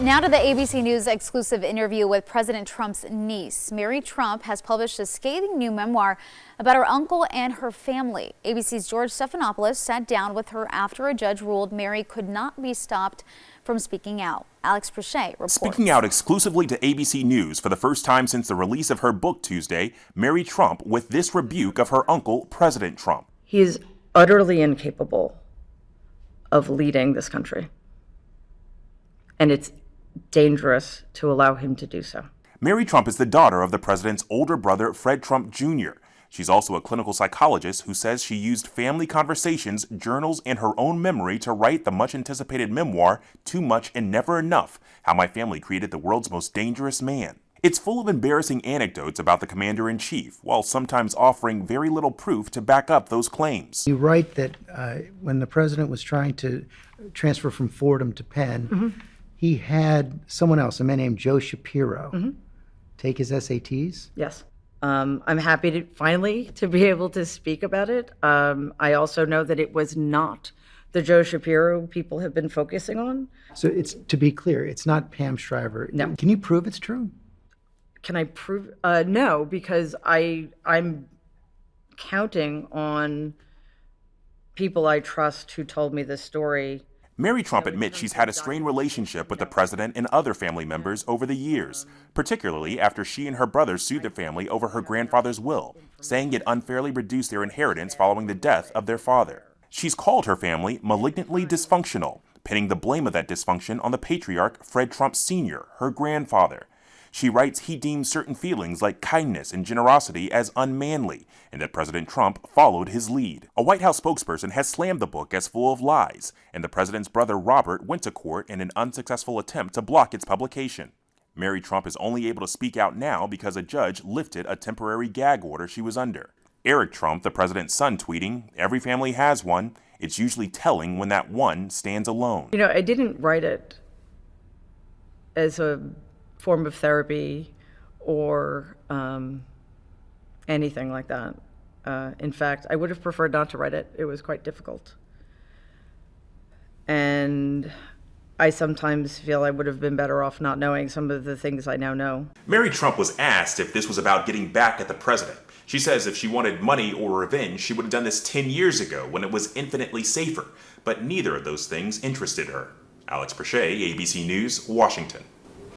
Now to the ABC News exclusive interview with President Trump's niece. Mary Trump has published a scathing new memoir about her uncle and her family. ABC's George Stephanopoulos sat down with her after a judge ruled Mary could not be stopped from speaking out. Alex Prochet reports. Speaking out exclusively to ABC News for the first time since the release of her book Tuesday, Mary Trump with this rebuke of her uncle, President Trump. He is utterly incapable of leading this country, and it's dangerous to allow him to do so. Mary Trump is the daughter of the president's older brother, Fred Trump Jr. She's also a clinical psychologist who says she used family conversations, journals, and her own memory to write the much-anticipated memoir, Too Much and Never Enough, How My Family Created the World's Most Dangerous Man. It's full of embarrassing anecdotes about the commander-in-chief, while sometimes offering very little proof to back up those claims. You write that when the president was trying to transfer from Fordham to Penn, he had someone else, a man named Joe Shapiro, take his SATs? Yes. I'm happy to finally to be able to speak about it. I also know that it was not the Joe Shapiro people have been focusing on. So it's, to be clear, it's not Pam Shriver. No. Can you prove it's true? Can I prove? No, because I'm counting on people I trust who told me this story. Mary Trump admits she's had a strained relationship with the president and other family members over the years, particularly after she and her brother sued the family over her grandfather's will, saying it unfairly reduced their inheritance following the death of their father. She's called her family malignantly dysfunctional, pinning the blame of that dysfunction on the patriarch Fred Trump Sr., her grandfather. She writes he deems certain feelings like kindness and generosity as unmanly, and that President Trump followed his lead. A White House spokesperson has slammed the book as full of lies, and the president's brother Robert went to court in an unsuccessful attempt to block its publication. Mary Trump is only able to speak out now because a judge lifted a temporary gag order she was under. Eric Trump, the president's son, tweeting, "Every family has one. It's usually telling when that one stands alone." You know, I didn't write it as a form of therapy or anything like that. In fact, I would have preferred not to write it. It was quite difficult. And I sometimes feel I would have been better off not knowing some of the things I now know. Mary Trump was asked if this was about getting back at the president. She says if she wanted money or revenge, she would have done this 10 years ago when it was infinitely safer. But neither of those things interested her. Alex Prochet, ABC News, Washington.